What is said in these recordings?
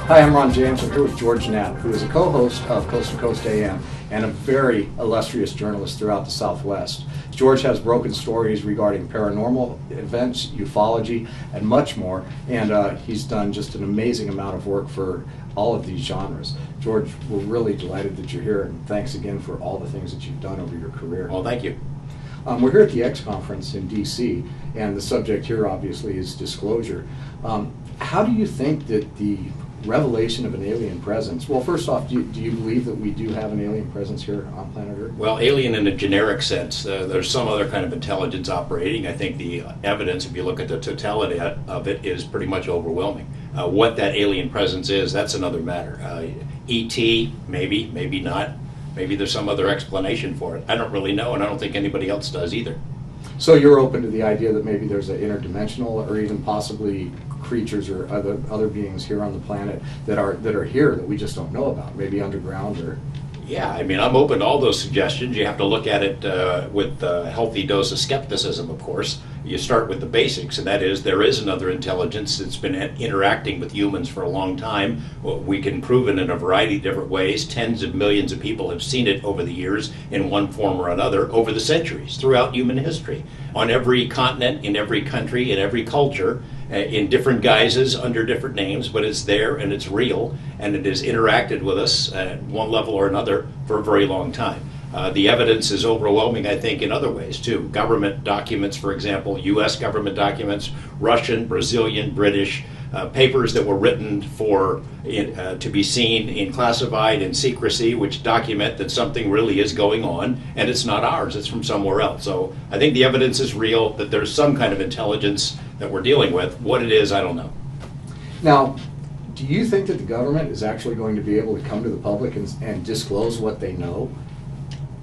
Hi, I'm Ron James. I'm here with George Knapp, who is a co-host of Coast to Coast AM and a very illustrious journalist throughout the Southwest. George has broken stories regarding paranormal events, ufology, and much more, and he's done just an amazing amount of work for all of these genres. George, we're really delighted that you're here, and thanks again for all the things that you've done over your career. Well, thank you. We're here at the X Conference in D.C., and the subject here obviously is disclosure. How do you think that the revelation of an alien presence, well, first off, do you believe that we do have an alien presence here on planet Earth? Well, alien in a generic sense. There's some other kind of intelligence operating. I think the evidence, if you look at the totality of it, is pretty much overwhelming. What that alien presence is, that's another matter. E.T., maybe, maybe not. Maybe there's some other explanation for it. I don't really know, and I don't think anybody else does either. So you're open to the idea that maybe there's an interdimensional or even possibly creatures or other beings here on the planet that are here that we just don't know about, maybe underground or... Yeah, I mean, I'm open to all those suggestions. You have to look at it with a healthy dose of skepticism, of course. You start with the basics, and that is there is another intelligence that's been interacting with humans for a long time. We can prove it in a variety of different ways. Tens of millions of people have seen it over the years in one form or another over the centuries throughout human history. On every continent, in every country, in every culture, in different guises, under different names, but it's there and it's real, and it has interacted with us at one level or another for a very long time. The evidence is overwhelming, I think, in other ways, too. Government documents, for example, U.S. government documents, Russian, Brazilian, British, papers that were written to be seen in classified and secrecy, which document that something really is going on, and it's not ours, it's from somewhere else. So I think the evidence is real, that there's some kind of intelligence that we're dealing with. What it is, I don't know. Now, do you think that the government is actually going to be able to come to the public and disclose what they know?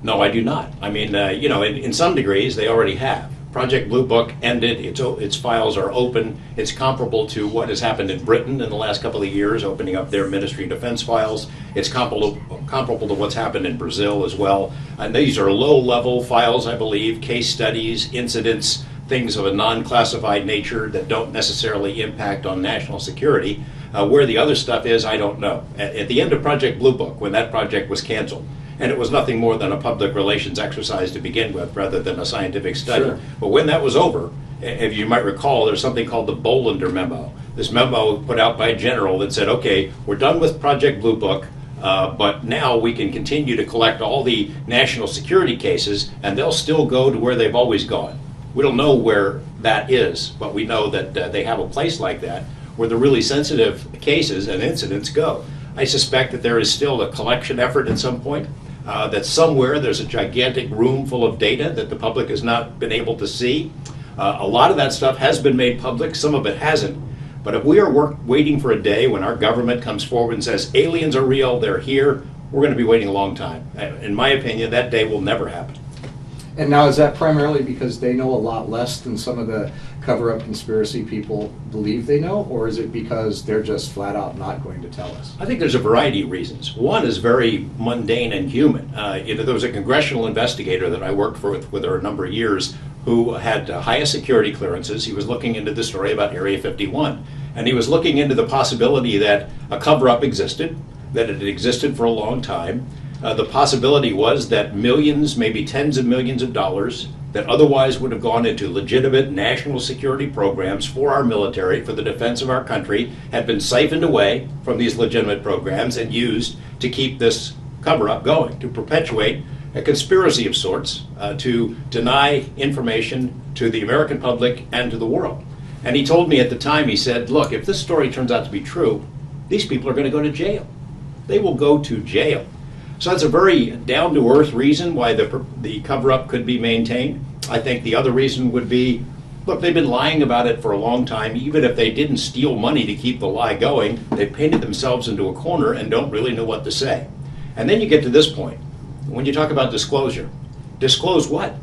No, I do not. I mean, in some degrees, they already have. Project Blue Book ended, its files are open. It's comparable to what has happened in Britain in the last couple of years, opening up their Ministry of Defense files. It's comparable to what's happened in Brazil as well. And these are low-level files, I believe, case studies, incidents, things of a non-classified nature that don't necessarily impact on national security. Where the other stuff is, I don't know. At the end of Project Blue Book, when that project was canceled, and it was nothing more than a public relations exercise to begin with rather than a scientific study. Sure. But when that was over, if you might recall, there's something called the Bollinger Memo. This memo put out by a general that said, okay, we're done with Project Blue Book, but now we can continue to collect all the national security cases, and they'll still go to where they've always gone. We don't know where that is, but we know that they have a place like that where the really sensitive cases and incidents go. I suspect that there is still a collection effort at some point. That somewhere there's a gigantic room full of data that the public has not been able to see. A lot of that stuff has been made public, some of it hasn't. But if we are waiting for a day when our government comes forward and says, aliens are real, they're here, we're going to be waiting a long time. In my opinion, that day will never happen. And now, is that primarily because they know a lot less than some of the cover-up conspiracy people believe they know, or is it because they're just flat out not going to tell us? I think there's a variety of reasons. One is very mundane and human. There was a congressional investigator that I worked with for a number of years who had highest security clearances. He was looking into the story about Area 51, and he was looking into the possibility that a cover-up existed, that it had existed for a long time. The possibility was that millions, maybe tens of millions of dollars that otherwise would have gone into legitimate national security programs for our military, for the defense of our country, had been siphoned away from these legitimate programs and used to keep this cover-up going, to perpetuate a conspiracy of sorts, to deny information to the American public and to the world. And he told me at the time, he said, look, if this story turns out to be true, these people are going to go to jail. They will go to jail. So that's a very down-to-earth reason why the cover-up could be maintained. I think the other reason would be, look, they've been lying about it for a long time. Even if they didn't steal money to keep the lie going, they painted themselves into a corner and don't really know what to say. And then you get to this point. When you talk about disclosure, disclose what?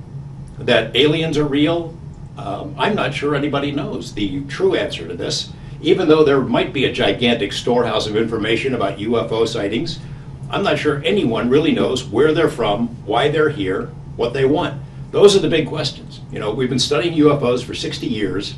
That aliens are real? I'm not sure anybody knows the true answer to this. Even though there might be a gigantic storehouse of information about UFO sightings, I'm not sure anyone really knows where they're from, why they're here, what they want. Those are the big questions. We've been studying UFOs for 60 years.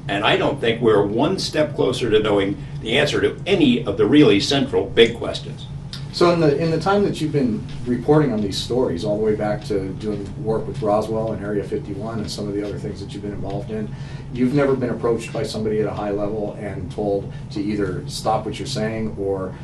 And I don't think we're one step closer to knowing the answer to any of the really central big questions. So in the time that you've been reporting on these stories, all the way back to doing work with Roswell and Area 51 and some of the other things that you've been involved in, you've never been approached by somebody at a high level and told to either stop what you're saying or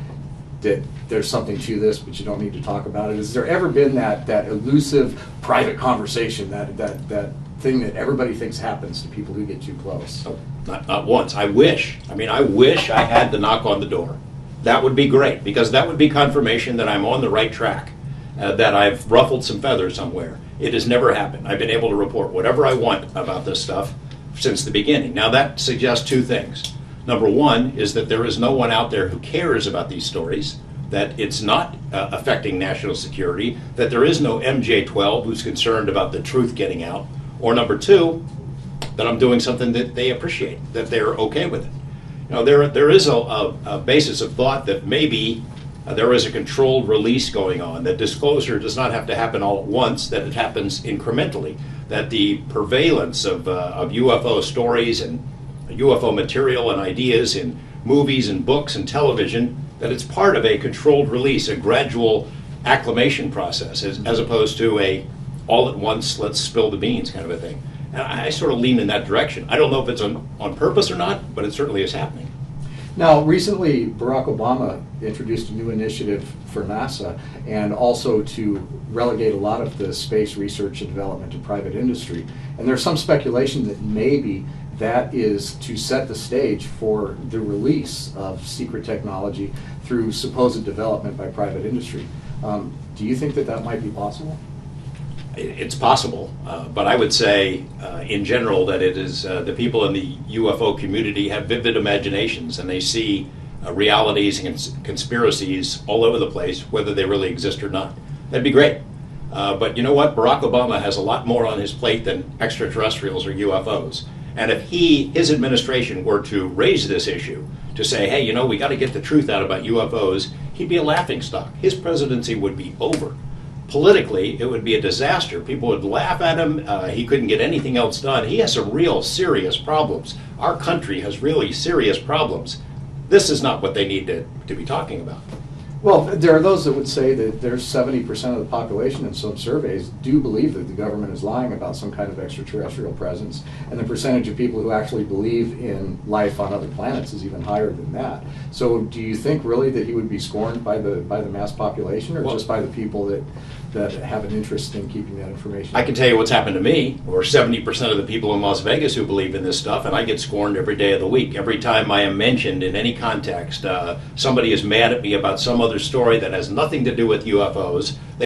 that there's something to this, but you don't need to talk about it. Has there ever been that elusive private conversation, that thing that everybody thinks happens to people who get too close? Oh, not once. I wish I had the knock on the door. That would be great, because that would be confirmation that I'm on the right track, that I've ruffled some feathers somewhere. It has never happened. I've been able to report whatever I want about this stuff since the beginning. Now that suggests two things. Number one is that there is no one out there who cares about these stories, that it's not affecting national security, that there is no MJ-12 who's concerned about the truth getting out, or number two, that I'm doing something that they appreciate, that they're okay with it. You know, there is a basis of thought that maybe there is a controlled release going on, that disclosure does not have to happen all at once, that it happens incrementally, that the prevalence of UFO stories and UFO material and ideas in movies and books and television, that it's part of a controlled release, a gradual acclimation process, as opposed to a all at once, let's spill the beans kind of a thing. And I sort of lean in that direction. I don't know if it's on purpose or not, but it certainly is happening. Now, recently, Barack Obama introduced a new initiative for NASA and also to relegate a lot of the space research and development to private industry. And there's some speculation that maybe that is to set the stage for the release of secret technology through supposed development by private industry. Do you think that that might be possible? It's possible, but I would say in general that it is the people in the UFO community have vivid imaginations, and they see realities and conspiracies all over the place, whether they really exist or not. That'd be great. But you know what? Barack Obama has a lot more on his plate than extraterrestrials or UFOs. And if his administration were to raise this issue, to say, hey, you know, we got to get the truth out about UFOs, he'd be a laughingstock. His presidency would be over. Politically, it would be a disaster. People would laugh at him. He couldn't get anything else done. He has some real serious problems. Our country has really serious problems. This is not what they need to be talking about. Well, there are those that would say that there's 70% of the population in some surveys do believe that the government is lying about some kind of extraterrestrial presence, and the percentage of people who actually believe in life on other planets is even higher than that. So do you think really that he would be scorned by the mass population, or just by the people that have an interest in keeping that information? I can tell you what's happened to me, or 70% of the people in Las Vegas who believe in this stuff, and I get scorned every day of the week. Every time I am mentioned in any context, somebody is mad at me about some other story that has nothing to do with UFOs.